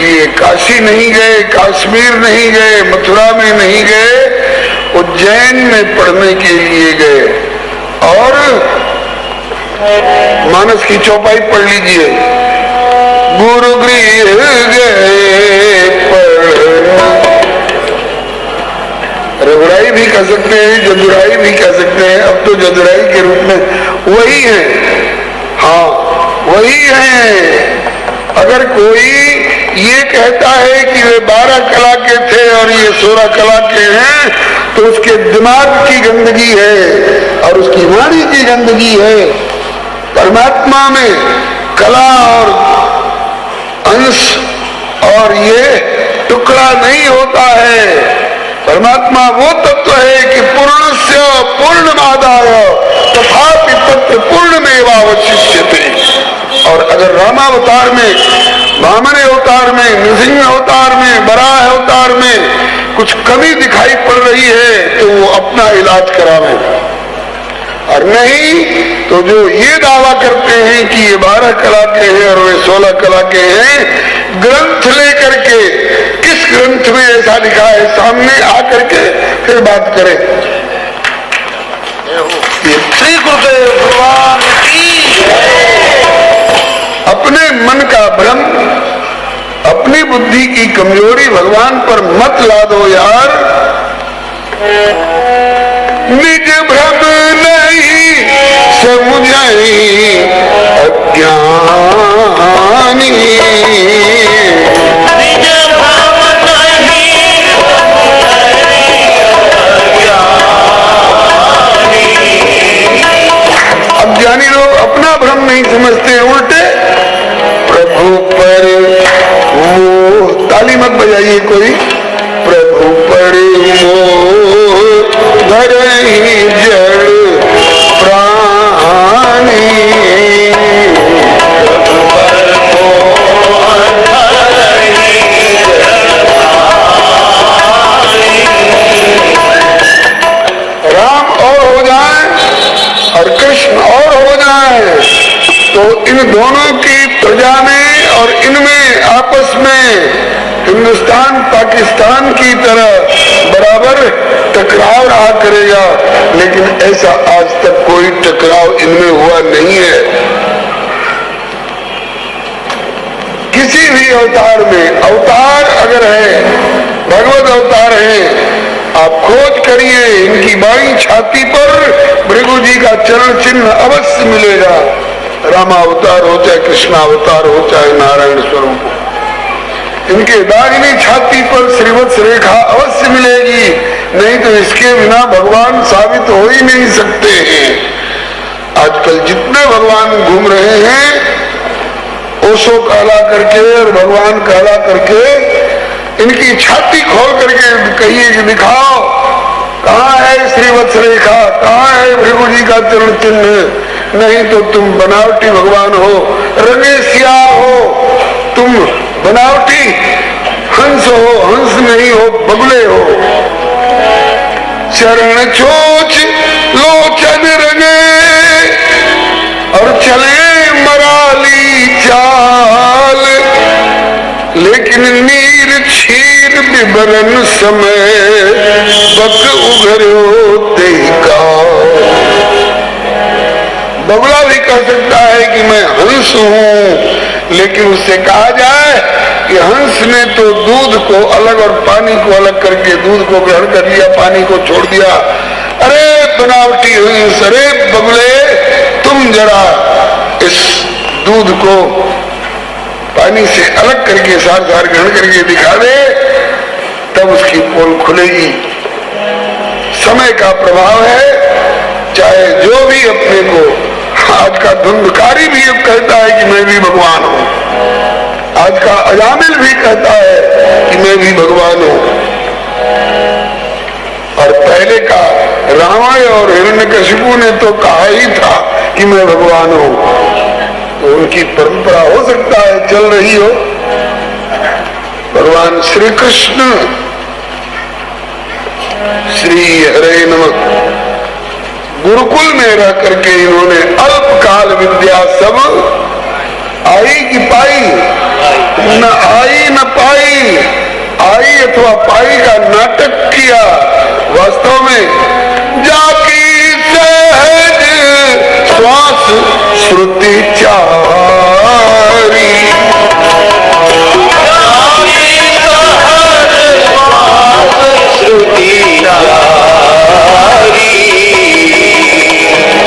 लिए काशी नहीं गए, कश्मीर नहीं गए, मथुरा में नहीं गए, उज्जैन में पढ़ने के लिए गए। और मानस की चौपाई पढ़ लीजिए, गुरु गृह गए पढ़। रघुराई भी कह सकते हैं, जदुराई भी कह सकते हैं, अब तो जदुराई के रूप में वही है। हाँ वही है। अगर कोई ये कहता है कि वे 12 कला के थे और ये 16 कला के हैं, तो उसके दिमाग की गंदगी है और उसकी वाणी की गंदगी है। परमात्मा में कला और अंश और ये टुकड़ा नहीं होता है। परमात्मा वो तत्व है कि पूर्णस्य पूर्णमादाय तथापि तत्र पूर्णमेवावशिष्यते। और अगर रामावतार में, वामन अवतार में, नृसिंह अवतार में, वराह अवतार में कुछ कमी दिखाई पड़ रही है तो वो अपना इलाज करावे, और नहीं तो जो ये दावा करते हैं कि ये 12 कला के हैं और वे 16 कला के हैं, ग्रंथ लेकर के, किस ग्रंथ में ऐसा लिखा है सामने आकर के फिर बात करें। श्री गुरुदेव भगवान की। अपने मन का भ्रम, अपनी बुद्धि की कमजोरी भगवान पर मत ला दो यार। निज भ्रम नहीं समझाई अज्ञानी, निज भ्रम नहीं अज्ञानी लोग अपना भ्रम नहीं समझते, उल्टे प्रभु पर मोह। ताली मत बजाइए कोई। प्रभु पर मोह धरहि जड़ प्राणी, राम और हो जाए और कृष्ण और हो जाए तो इन दोनों की प्रजा में और इनमें आपस में हिंदुस्तान पाकिस्तान की तरह बराबर टकराव रहा करेगा। लेकिन ऐसा आज तक कोई टकराव इनमें हुआ नहीं है। किसी भी अवतार में, अवतार अगर है, भगवत अवतार है, आप खोज करिए, इनकी बाई छाती पर भृगु जी का चरण चिन्ह अवश्य मिलेगा। रामावतार हो चाहे कृष्णावतार हो चाहे नारायण स्वरूप हो, इनके दाहिनी छाती पर श्रीवत्स रेखा अवश्य मिलेगी। नहीं तो इसके बिना भगवान साबित हो ही नहीं सकते हैं। आजकल जितने भगवान घूम रहे हैं, ओशो कहला करके और भगवान कहला करके, इनकी छाती खोल करके कहिए कि दिखाओ कहाँ है श्रीवत्स रेखा, कहाँ है भृगु जी का चरण चिन्ह। नहीं तो तुम बनावटी भगवान हो, रंगे सियार हो, तुम बनावटी हंस हो, हंस नहीं हो, बगुले हो। चरण छोच लोचन रंगे और चले मराली चाल, लेकिन नीर क्षीर विवरण समय बक उघरो देगा। बगुला भी कह सकता है कि मैं हंस हूँ, लेकिन उससे कहा जाए कि हंस ने तो दूध को अलग और पानी को अलग करके दूध को ग्रहण कर लिया, पानी को छोड़ दिया। अरे बनावटी हंस, अरे बगुले, तुम जरा इस दूध को पानी से अलग करके सार सार ग्रहण करके दिखा दे, तब उसकी पोल खुलेगी। समय का प्रभाव है। चाहे जो भी अपने को, आज का धुंधकारी भी अब कहता है कि मैं भी भगवान हूँ, आज का अजामिल भी कहता है कि मैं भी भगवान हूँ, और पहले का रावण और हिरण्यकशिपु ने तो कहा ही था कि मैं भगवान हूँ। तो उनकी परंपरा हो सकता है चल रही हो। भगवान श्री कृष्ण श्री हरे नमः गुरुकुल में रह करके इन्होंने अल्पकाल विद्या सब आई कि पाई, न आई न पाई, आई अथवा पाई का नाटक किया। वास्तव में जाकी सहज श्वास श्रुति चारी,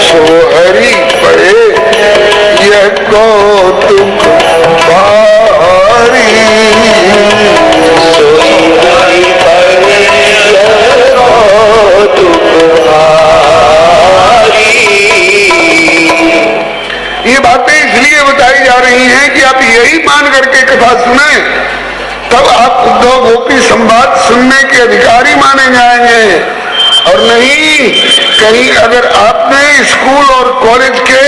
सो हरि पड़े यह कौतुक भारी, सो हरि पड़े यह कौतुक भारी। ये बातें इसलिए बताई जा रही हैं कि आप यही मान करके कथा सुने, तब आप उद्धव गोपी संवाद सुनने के अधिकारी माने जाएंगे। और नहीं, कहीं अगर आपने स्कूल और कॉलेज के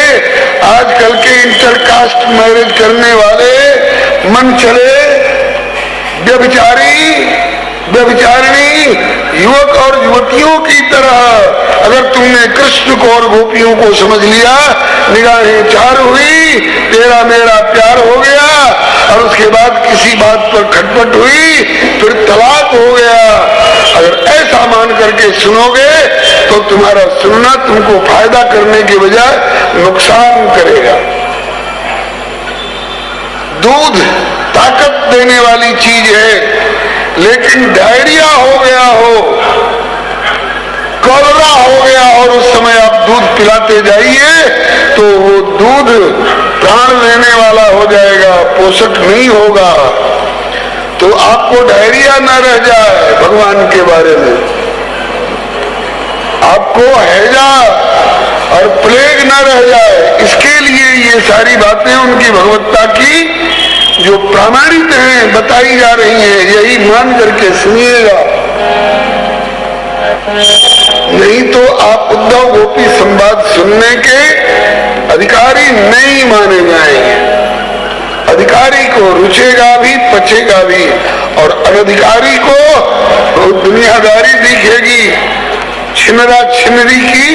आजकल के इंटरकास्ट मैरिज करने वाले मन चले व्यभिचारिणी युवक और युवतियों की तरह अगर तुमने कृष्ण को और गोपियों को समझ लिया, निगाहें चार हुई, तेरा मेरा प्यार हो गया, और उसके बाद किसी बात पर खटपट हुई, फिर तलाक हो गया, अगर ऐसा मान करके सुनोगे तो तुम्हारा सुनना तुमको फायदा करने के बजाय नुकसान करेगा। दूध ताकत देने वाली चीज है, लेकिन डायरिया हो गया हो, कॉलरा हो गया और उस समय आप दूध पिलाते जाइए तो वो दूध प्राण लेने वाला हो जाएगा, पोषक नहीं होगा। तो आपको डायरिया न रह जाए भगवान के बारे में, आपको हैजा और प्लेग न रह जाए, इसके लिए ये सारी बातें उनकी भगवत्ता की जो प्रामाणिक हैं बताई जा रही हैं, यही मान करके सुनिएगा। नहीं तो आप उद्धव गोपी संवाद सुनने के अधिकारी नहीं माने जाएंगे। अधिकारी को रुचेगा भी, पचेगा भी, और अनधिकारी को तो दुनियादारी दिखेगी, छिनरा छिनरी की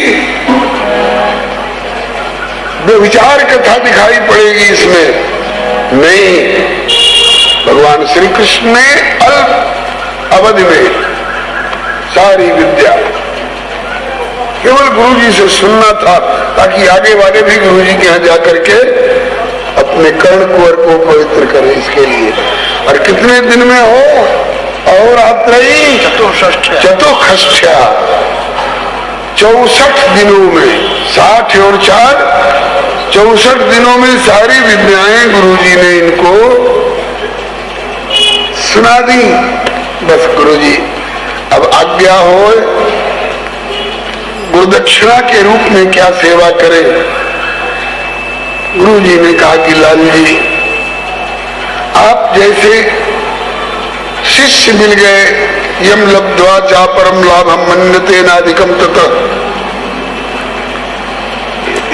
व्यभिचार कथा दिखाई पड़ेगी इसमें। नहीं, भगवान श्री कृष्ण ने अल्प अवधि में सारी विद्या केवल गुरु जी से सुनना था, ताकि आगे वाले भी गुरु जी के यहाँ जाकर के अपने कर्ण कुंवर को पवित्र करें। इसके लिए और कितने दिन में हो, और आत्रयी चतुष्ठ्या 64 दिनों में, 60 और 4 64 दिनों में सारी विद्याएं गुरुजी ने इनको सुना दी। बस गुरुजी अब आज्ञा हो, गुरुदक्षिणा के रूप में क्या सेवा करें। गुरुजी ने कहा कि लाल जी, आप जैसे शिष्य मिल गए, यम लब्ध्वा चा परम लाभम मन्यते नाधिकम ततः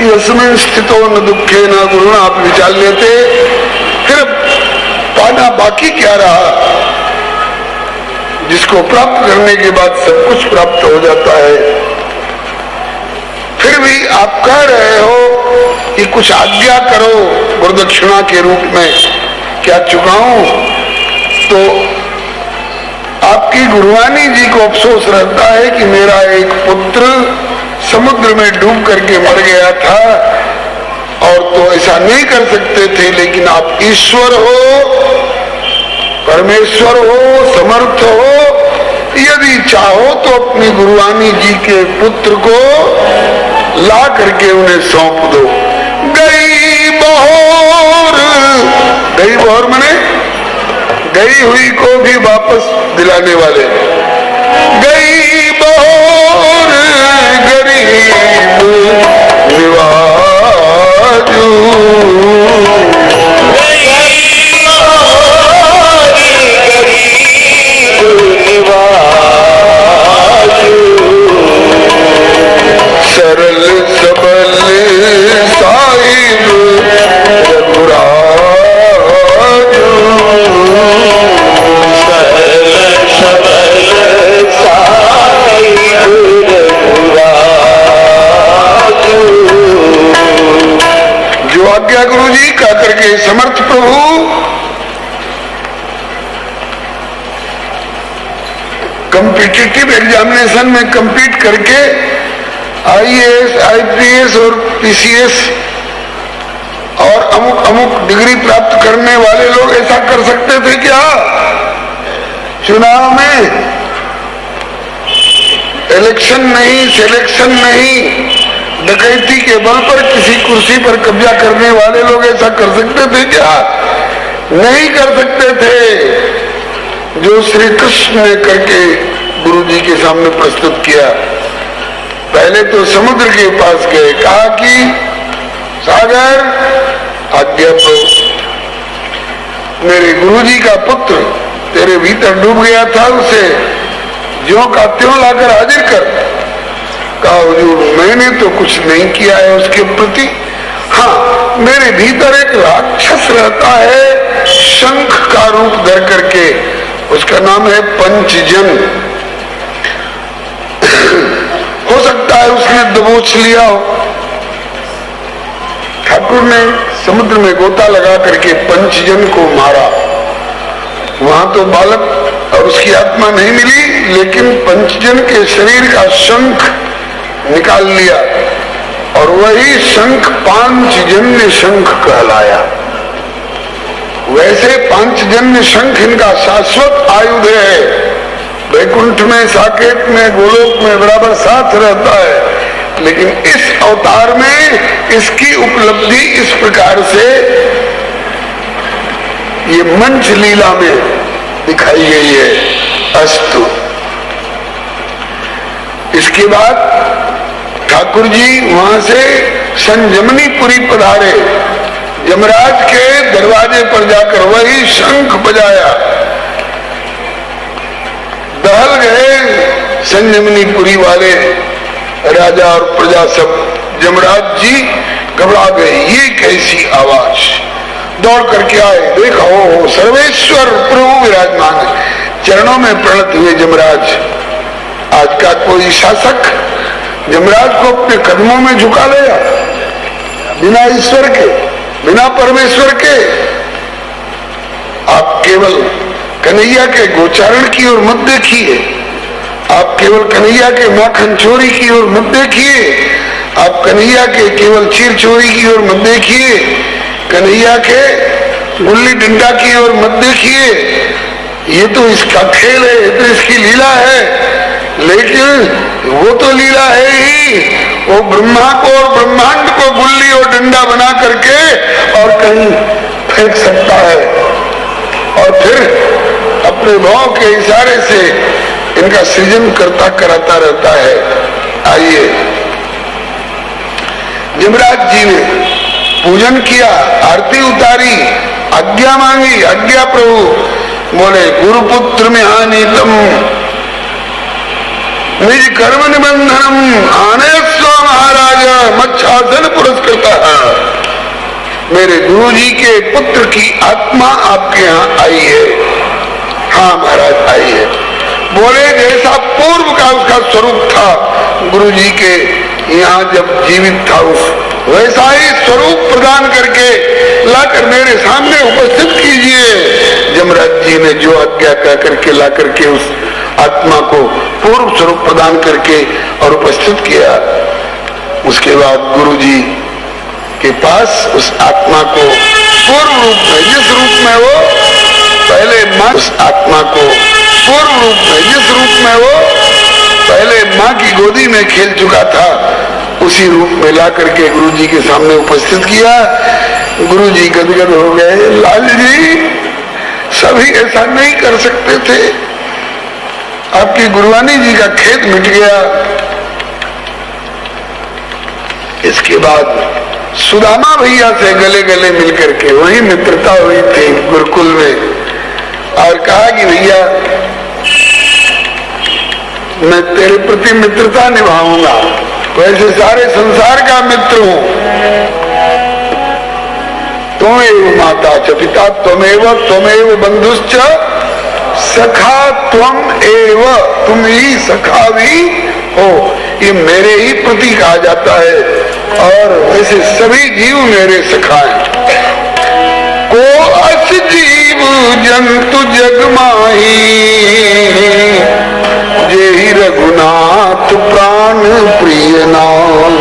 यस्मिन् स्थितो न दुखे न गुरुणा आप विचार लेते, फिर पाना बाकी क्या रहा। जिसको प्राप्त करने के बाद सब कुछ प्राप्त हो जाता है। फिर भी आप कह रहे हो कि कुछ आज्ञा करो गुरुदक्षिणा के रूप में, क्या चुकाऊं? तो आपकी गुरुवानी जी को अफसोस रहता है कि मेरा एक पुत्र समुद्र में डूब करके मर गया था, और तो ऐसा नहीं कर सकते थे, लेकिन आप ईश्वर हो, परमेश्वर हो, समर्थ हो, यदि चाहो तो अपनी गुरुवानी जी के पुत्र को ला करके उन्हें सौंप दो। गई बहोर मने गई हुई को भी वापस दिलाने वाले। गई बहोर गरीब निवाजू, सरल सबल साहिब रघुराजू, सरल सबल साहिब रघुराजू। जो आज्ञा गुरु जी का करके समर्थ प्रभु कॉम्पिटिटिव एग्जामिनेशन में compete करके IAS, IPS और PCS और अमुक डिग्री प्राप्त करने वाले लोग ऐसा कर सकते थे क्या? चुनाव में इलेक्शन नहीं, सिलेक्शन नहीं, डकैती के बल पर किसी कुर्सी पर कब्जा करने वाले लोग ऐसा कर सकते थे क्या? नहीं कर सकते थे। जो श्री कृष्ण ने करके गुरु जी के सामने प्रस्तुत किया, पहले तो समुद्र के पास गए, कहा कि सागर आज्ञा प्रभु, मेरे गुरु जी का पुत्र तेरे भीतर डूब गया था, उसे ज्यों का त्यों लाकर हाजिर कर। कहा हुजूर मैंने तो कुछ नहीं किया है उसके प्रति, हाँ मेरे भीतर एक राक्षस रहता है शंख का रूप धर करके, उसका नाम है पंचजन। हो सकता है उसने दबोच लिया हो। ठाकुर ने समुद्र में गोता लगा करके पंचजन को मारा। वहां तो बालक और उसकी आत्मा नहीं मिली, लेकिन पंचजन के शरीर का शंख निकाल लिया और वही शंख पांचजन्य शंख कहलाया। वैसे पांचजन्य शंख इनका शाश्वत आयुध है, वैकुंठ में, साकेत में, गोलोक में बराबर साथ रहता है, लेकिन इस अवतार में इसकी उपलब्धि इस प्रकार से ये मंच लीला में दिखाई गई है। अस्तु। इसके बाद ठाकुर जी वहां से संजमनीपुरी पधारे, यमराज के दरवाजे पर जाकर वही शंख बजाया। दहल गए संजमनीपुरी वाले राजा और प्रजा सब। यमराज जी घबरा गए, ये कैसी आवाज। दौड़ करके आए, देखा हो सर्वेश्वर प्रभु विराजमान है। चरणों में प्रणत हुए यमराज। आज का कोई शासक यमराज को अपने कदमों में झुका लेगा, बिना ईश्वर के, बिना परमेश्वर के। आप केवल कन्हैया के गोचारण की ओर मत देखिए, आप केवल कन्हैया के माखन चोरी की ओर मत देखिए, आप कन्हैया के केवल चीर चोरी की ओर मत देखिए, कन्हैया के गुल्ली डंडा की ओर मत देखिए। ये तो इसका खेल है, ये तो इसकी लीला है, लेकिन वो तो लीला है ही। वो ब्रह्मा को और ब्रह्मांड को गुल्ली और डंडा बना करके और कहीं फेंक सकता है, और फिर अपने भाव के इशारे से इनका सृजन करता कराता रहता है। आइए, यमराज जी ने पूजन किया, आरती उतारी, आज्ञा मांगी। आज्ञा प्रभु। बोले गुरुपुत्र में हानितम निज कर्म निबंधनम आने स्व महाराज मच्छासन पुरस्कृत। मेरे गुरु जी के पुत्र की आत्मा आपके यहाँ आई है। हाँ महाराज आई है। बोले जैसा पूर्व का उसका स्वरूप था गुरु जी के यहाँ जब जीवित था, उस वैसा ही स्वरूप प्रदान करके लाकर मेरे सामने उपस्थित कीजिए। यमराज जी ने जो आज्ञा कह करके ला करके उस आत्मा को पूर्व स्वरूप प्रदान करके और उपस्थित किया। उसके बाद गुरु जी के पास उस आत्मा को पूर्व रूप में, जिस रूप में वो पहले माँ, उस आत्मा को पूर्व रूप में, जिस रूप में वो पहले माँ की गोदी में खेल चुका था, उसी रूप में ला करके गुरु जी के सामने उपस्थित किया। गुरु जी गदगद हो गए। लाल जी सभी ऐसा नहीं कर सकते थे, आपकी गुरुवानी जी का खेत मिट गया। इसके बाद सुदामा भैया से गले गले मिलकर के वही मित्रता हुई थी गुरुकुल में, और कहा कि भैया मैं तेरे प्रति मित्रता निभाऊंगा, वैसे सारे संसार का मित्र हूं। त्वमेव माता च पिता त्वमेव बंधुश्च सखा त्वम एव, तुम ही सखा भी हो। ये मेरे ही प्रति कहा जाता है, और वैसे सभी जीव मेरे सखा हैं। को अस जीव जंतु जग माही जेहि रघुनाथ प्राण प्रिय नाम।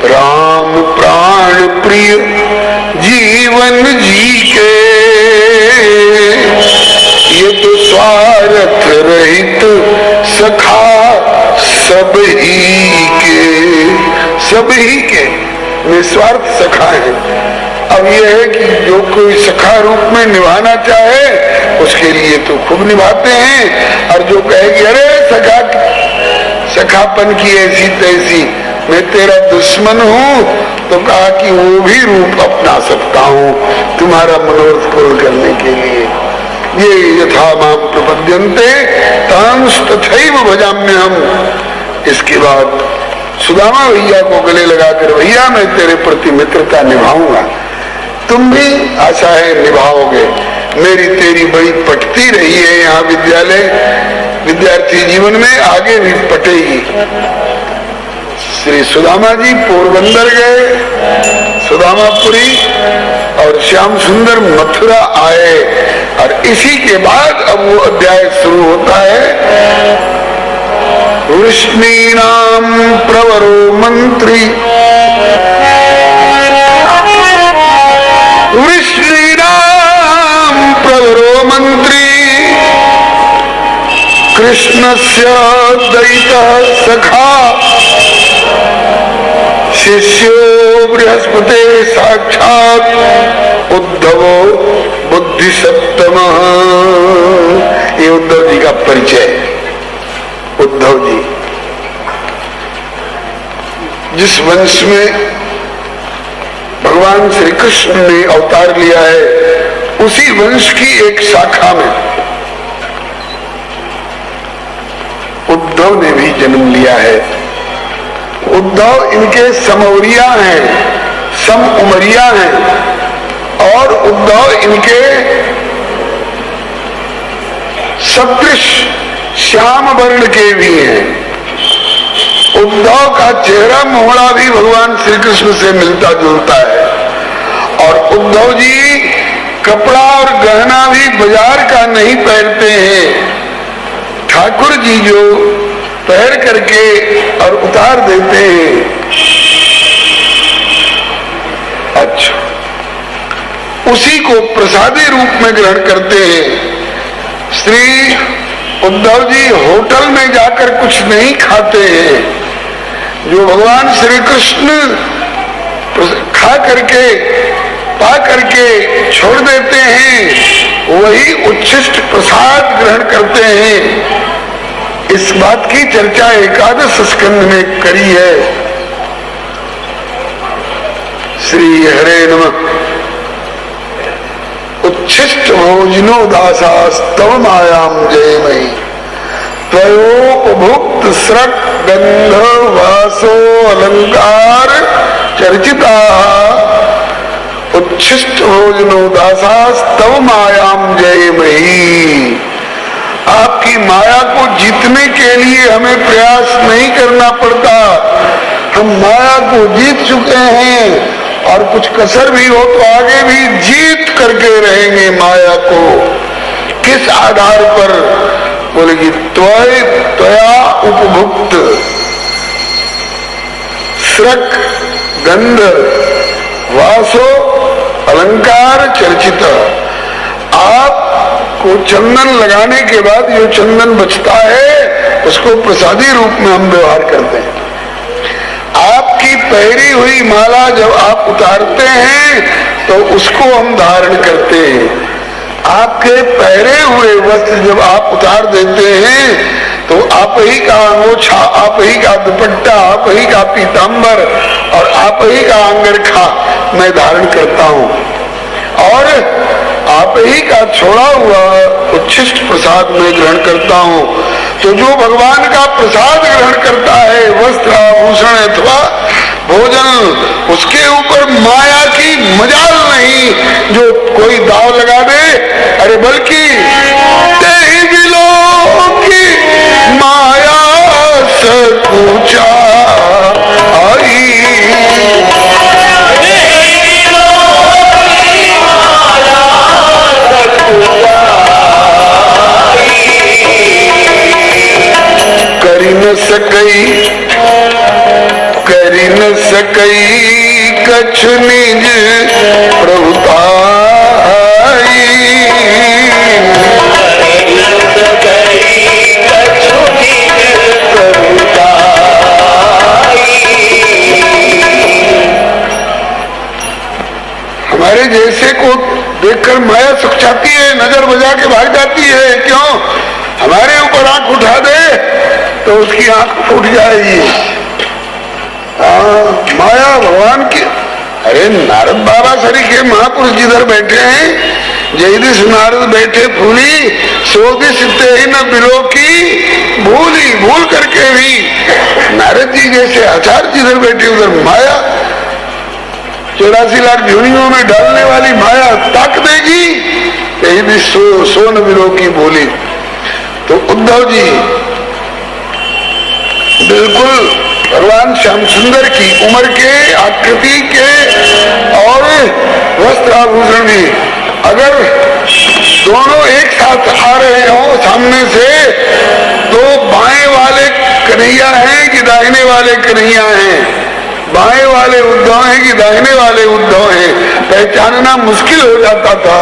राम प्राण प्रिय जीवन जी के, ये तो स्वार्थ रहित सखा सब ही के निस्वार्थ सखा है। अब यह है कि जो कोई सखा रूप में निभाना चाहे उसके लिए तो खूब निभाते हैं, और जो कहे कि अरे सखापन की ऐसी तैसी, मैं तेरा दुश्मन हूँ, तो कहा कि वो भी रूप अपना सकता हूँ तुम्हारा मनोरथ पूर्ण करने के लिए। ये यथा माम प्रपद्यन्ते तांस तथैव भजाम्यहम्। इसके बाद सुदामा भैया को गले लगाकर, भैया मैं तेरे प्रति मित्रता निभाऊंगा, तुम भी आशा है निभाओगे। मेरी तेरी बड़ी पटती रही है यहाँ विद्यालय विद्यार्थी जीवन में, आगे भी पटेगी। श्री सुदामा जी पोरबंदर गए, सुदामापुरी, और श्याम सुंदर मथुरा आए, और इसी के बाद अब वो अध्याय शुरू होता है। वृष्णीनाम प्रवरो मंत्री, वृष्णीनाम प्रवरो मंत्री, कृष्णस्य दयितः सखा, शिष्यो बृहस्पते साक्षात उद्धवो बुद्धि सप्तमः। ये उद्धव जी का परिचय। उद्धव जी जिस वंश में भगवान श्री कृष्ण ने अवतार लिया है, उसी वंश की एक शाखा में उद्धव ने भी जन्म लिया है। उद्धव इनके समवरिया हैं, सम उमरिया हैं, और उद्धव इनके सदृश श्याम वर्ण के भी हैं। उद्धव का चेहरा मोहड़ा भी भगवान श्री कृष्ण से मिलता जुलता है, और उद्धव जी कपड़ा और गहना भी बाजार का नहीं पहनते हैं। ठाकुर जी जो पहन करके और उतार देते हैं। अच्छा, उसी को प्रसादी रूप में ग्रहण करते हैं। श्री उद्धव जी होटल में जाकर कुछ नहीं खाते हैं। जो भगवान श्री कृष्ण खा करके पा करके छोड़ देते हैं, वही उच्छिष्ट प्रसाद ग्रहण करते हैं। इस बात की चर्चा एकादश स्कंध में करी है। श्री हरे नमः। उच्छिष्ट भोजनो दासास्तव मायाम जयमयी, त्वयोपभुक्त स्रक गंध वासो अलंकार चर्चिता। उच्छिष्ट भोजनो दासास्तव मायाम जयमयी। आपकी माया को जीतने के लिए हमें प्रयास नहीं करना पड़ता, हम माया को जीत चुके हैं, और कुछ कसर भी हो तो आगे भी जीत करके रहेंगे माया को। किस आधार पर? बोलेगी त्वया उपभुक्त स्रक गंध वासो अलंकार चर्चित। आपको चंदन लगाने के बाद जो चंदन बचता है उसको प्रसादी रूप में हम व्यवहार करते हैं। आपकी पहरी हुई माला जब आप उतारते हैं तो उसको हम धारण करते हैं। आपके पहरे हुए वस्त्र जब आप उतार देते हैं तो आप ही का अंगोछा, आप ही का दुपट्टा, आप ही का पीतांबर और आप ही का अंगरखा मैं धारण करता हूँ, और आप ही का छोड़ा हुआ उच्छिष्ट प्रसाद में ग्रहण करता हूँ। तो जो भगवान का प्रसाद ग्रहण करता है, वस्त्र आभूषण अथवा भोजन, उसके ऊपर माया की मजाल नहीं जो कोई दाव लगा दे। अरे बल्कि तेहि बिलो की माया सकुचा आई, न सकई कछु निज प्रभुताई। हमारे जैसे को देखकर माया सुख चाहती है, नजर बजा के भाग जाती है। क्यों? हमारे ऊपर आंख उठा दे तो उसकी आंख फूट जाएगी। माया भगवान की। अरे नारद बाबा सरी के महापुरुष जिधर बैठे हैं, जय दिस नारद बैठे फूली, सो दिस ते न बिलो की भूली। भूल करके भी नारद जी जैसे आचार्य जिधर बैठे उधर माया 84 लाख झुनियों में डालने वाली माया ताक देगी। यही भी सो न बिलो की भूली। तो उद्धव जी बिल्कुल भगवान श्याम सुंदर की उम्र के, आकृति के और वस्त्र आभूषण भी, अगर दोनों एक साथ आ रहे हो सामने से, तो बाएं वाले कन्हैया हैं कि दाहिने वाले कन्हैया हैं, बाएं वाले उद्धव हैं कि दाहिने वाले उद्धव हैं, पहचानना मुश्किल हो जाता था।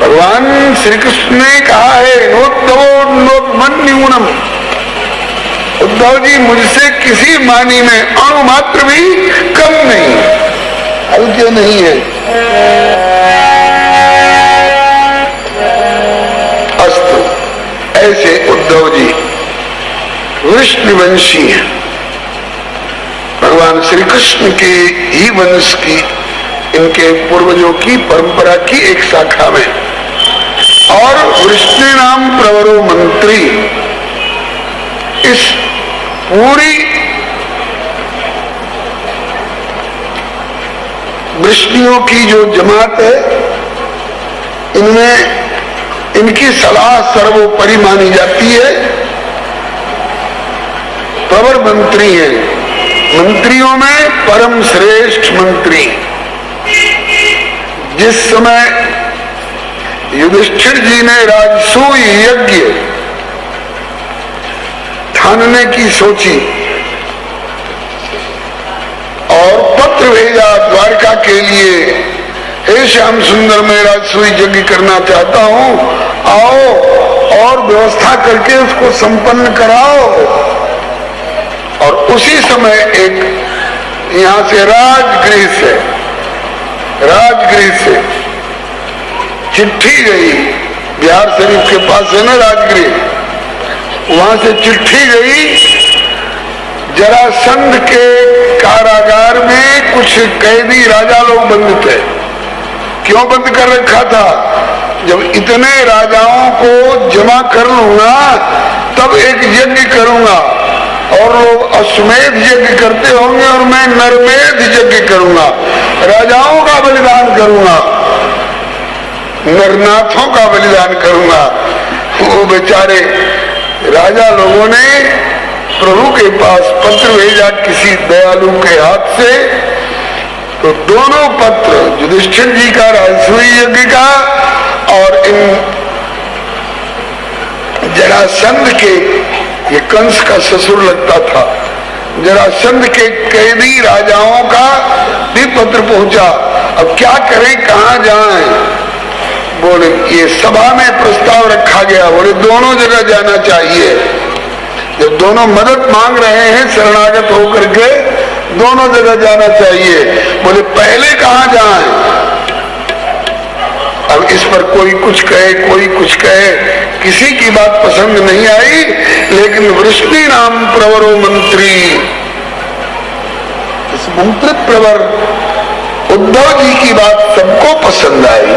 भगवान श्री कृष्ण ने कहा है, नोत्तवोन्नोन्मन्यूनम, उद्धव जी मुझसे किसी मानी में अणु मात्र भी कम नहीं, हल्के नहीं है। अस्तु, ऐसे उद्धव जी विष्णुवंशी हैं, भगवान श्री कृष्ण के ही वंश की, इनके पूर्वजों की परंपरा की एक शाखा में, और विष्णु नाम प्रवरो मंत्री। इस पूरी वृष्णियों की जो जमात है, इनमें इनकी सलाह सर्वोपरि मानी जाती है। प्रवर मंत्री है, मंत्रियों में परम श्रेष्ठ मंत्री। जिस समय युधिष्ठिर जी ने राजसूय यज्ञ ठानने की सोची और पत्र भेजा द्वारका के लिए, हे श्याम सुंदर, मैं राजसूय यज्ञ करना चाहता हूं, आओ और व्यवस्था करके उसको संपन्न कराओ। और उसी समय एक यहां से राजगृह से चिट्ठी गई, बिहार शरीफ के पास है ना राजगृह, वहां से चिट्ठी गई। जरासंध के कारागार में कुछ कैदी राजा लोग बंद थे। क्यों बंद कर रखा था? जब इतने राजाओं को जमा कर लूंगा तब एक यज्ञ करूंगा, और लोग अश्वमेध यज्ञ करते होंगे और मैं नरमेध यज्ञ करूंगा, राजाओं का बलिदान करूंगा, नरनाथों का बलिदान करूंगा। वो बेचारे राजा लोगों ने प्रभु के पास पत्र भेजा किसी दयालु के हाथ से, तो दोनों पत्र, युधिष्ठिर जी का राजसूय यज्ञ का और इन जरासंध के, ये कंस का ससुर लगता था, जरासंध के कैदी राजाओं का भी पत्र पहुंचा। अब क्या करें, कहां जाएं? बोले ये सभा में प्रस्ताव रखा गया, बोले दोनों जगह जाना चाहिए। जब दोनों मदद मांग रहे हैं शरणागत होकर के, दोनों जगह जाना चाहिए। बोले पहले कहां जाएं? अब इस पर कोई कुछ कहे, कोई कुछ कहे, किसी की बात पसंद नहीं आई। लेकिन वृष्णि नाम प्रवरो मंत्री, इस मंत्री प्रवर उद्धव जी की बात सबको पसंद आई।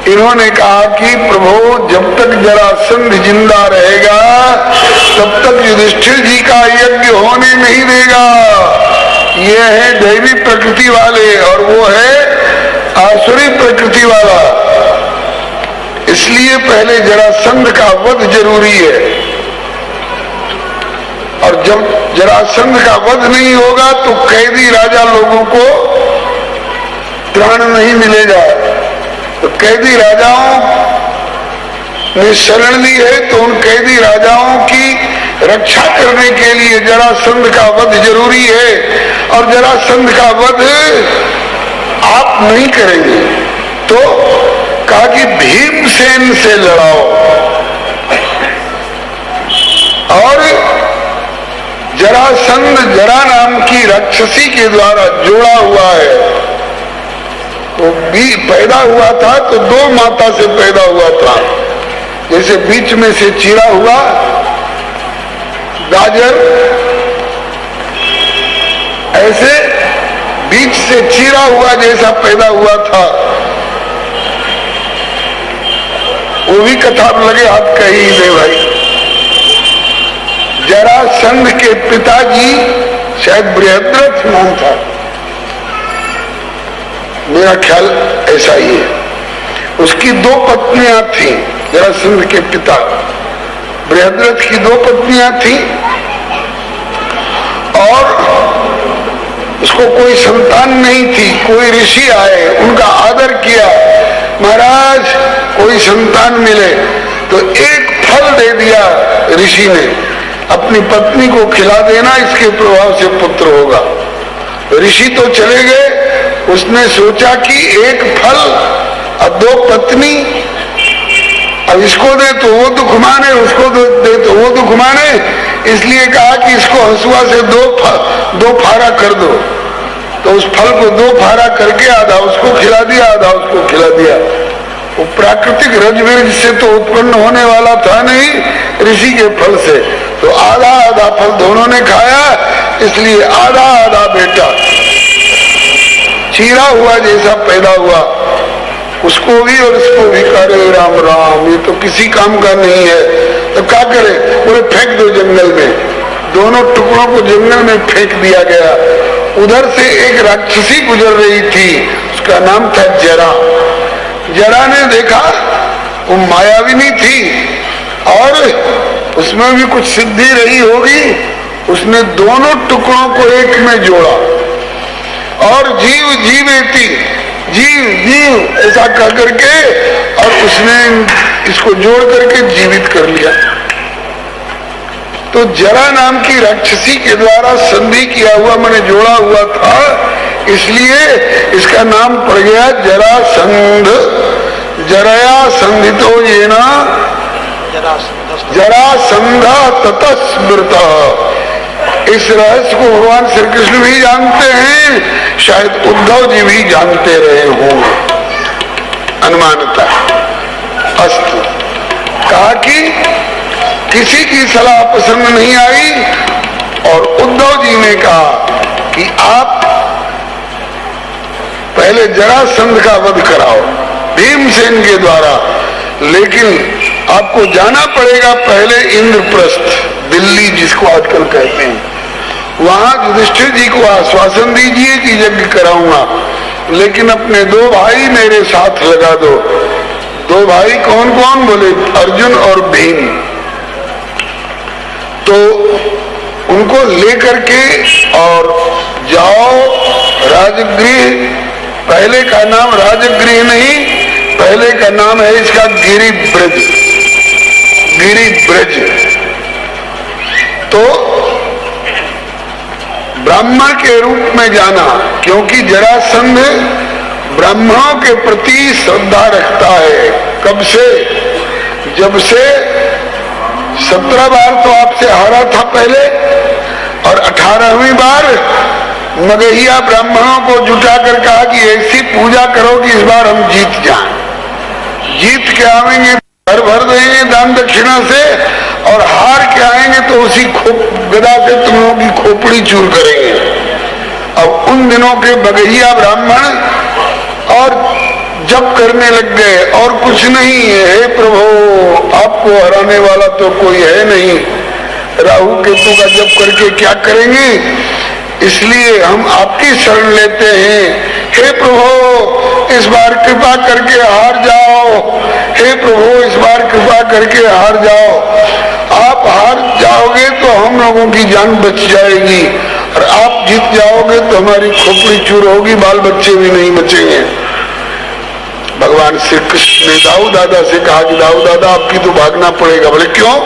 इन्होंने कहा कि प्रभु जब तक जरासंध जिंदा रहेगा तब तक युधिष्ठिर जी का यज्ञ होने नहीं देगा। ये है दैवी प्रकृति वाले और वो है आसुरी प्रकृति वाला, इसलिए पहले जरासंध का वध जरूरी है। और जब जरासंध का वध नहीं होगा तो कैदी राजा लोगों को त्राण नहीं मिलेगा। तो कैदी राजाओं ने शरण ली है, तो उन कैदी राजाओं की रक्षा करने के लिए जरासंध का वध जरूरी है, और जरासंध का वध आप नहीं करेंगे तो कहा कि भीमसेन से लड़ाओ। और जरासंध जरा नाम की राक्षसी के द्वारा जोड़ा हुआ है। वो भी पैदा हुआ था तो दो माता से पैदा हुआ था, जैसे बीच में से चीरा हुआ गाजर, ऐसे बीच से चीरा हुआ जैसा पैदा हुआ था। वो भी कथा लगे हाथ कही दे भाई। जरासंध के पिताजी शायद बृहद्रथ नाम था, मेरा ख्याल ऐसा ही है। उसकी दो पत्नियां थीं, जरासंध के पिता बृहद्रथ की दो पत्नियां थीं, और उसको कोई संतान नहीं थी। कोई ऋषि आए, उनका आदर किया, महाराज कोई संतान मिले तो एक फल दे दिया ऋषि ने, अपनी पत्नी को खिला देना, इसके प्रभाव से पुत्र होगा। ऋषि तो चले गए, उसने सोचा कि एक फल और दो पत्नी, अब इसको दे तो वो दुख माने, उसको दे तो वो दुख माने, इसलिए कहा कि इसको हंसुआ से दो फारा कर दो। तो उस फल को दो फारा करके आधा उसको खिला दिया, आधा उसको खिला दिया। वो प्राकृतिक रजबीज से तो उत्पन्न होने वाला था नहीं, ऋषि के फल से, तो आधा आधा फल दोनों ने खाया, इसलिए आधा आधा बेटा चीरा हुआ जैसा पैदा हुआ। उसको भी और इसको भी करे राम राम, ये तो किसी काम का नहीं है। तो क्या करे, बोले फेंक दो जंगल में। दोनों टुकड़ों को जंगल में फेंक दिया गया। उधर से एक राक्षसी गुजर रही थी, उसका नाम था जरा। जरा ने देखा वो मायाविनी थी और उसमें भी कुछ सिद्धि रही होगी, उसने दोनों टुकड़ों को एक में जोड़ा और जीव जीवेति, जीव जीव ऐसा कह करके, और उसने इसको जोड़ करके जीवित कर लिया। तो जरा नाम की राक्षसी के द्वारा संधि किया हुआ, मैंने जोड़ा हुआ था, इसलिए इसका नाम पड़ गया जरासंध। जरया संधितो ये ना जरासंध ततस्मृत। इस रहस्य को भगवान श्री कृष्ण भी जानते हैं, शायद उद्धव जी भी जानते रहे होंगे, अनुमानता। अस्तु, कहा कि किसी की सलाह पसंद नहीं आई, और उद्धव जी ने कहा कि आप पहले जरासंध का वध कराओ भीमसेन के द्वारा, लेकिन आपको जाना पड़ेगा पहले इंद्रप्रस्थ, दिल्ली जिसको आजकल कहते हैं, वहां युधिष्ठिर जी को आश्वासन दीजिए कि यज्ञ कराऊंगा, लेकिन अपने दो भाई मेरे साथ लगा दो। दो भाई कौन कौन, बोले अर्जुन और भीम। तो उनको लेकर के और जाओ राजगृह। पहले का नाम राजगृह नहीं, पहले का नाम है इसका गिरिब्रज, गिरिब्रज। तो ब्राह्मण के रूप में जाना, क्योंकि जरासंध ब्राह्मणों के प्रति श्रद्धा रखता है। कब से? जब से 17 बार तो आपसे हारा था पहले, और 18वीं बार मगहिया ब्राह्मणों को जुटा कर कहा कि ऐसी पूजा करो कि इस बार हम जीत जाएं। जीत के आवेंगे घर भर देंगे दान दक्षिणा से, और हार के आएंगे तो उसी गदा से तुम लोगों की खोपड़ी चूर करेंगे। अब उन दिनों के बगहिया ब्राह्मण और जप करने लग गए, और कुछ नहीं है, हे प्रभु आपको हराने वाला तो कोई है नहीं, राहु केतु का जप करके क्या करेंगे, इसलिए हम आपकी शरण लेते हैं। हे प्रभु इस बार कृपा करके हार जाओ, हे प्रभु इस बार कृपा करके हार जाओ। आप हार जाओगे तो हम लोगों की जान बच जाएगी, और आप जीत जाओगे तो हमारी खोपड़ी चूर होगी, बाल बच्चे भी नहीं बचेंगे। भगवान श्री कृष्ण ने दाऊ दादा से कहा कि दाऊ दादा आपकी तो भागना पड़ेगा। बोले क्यों?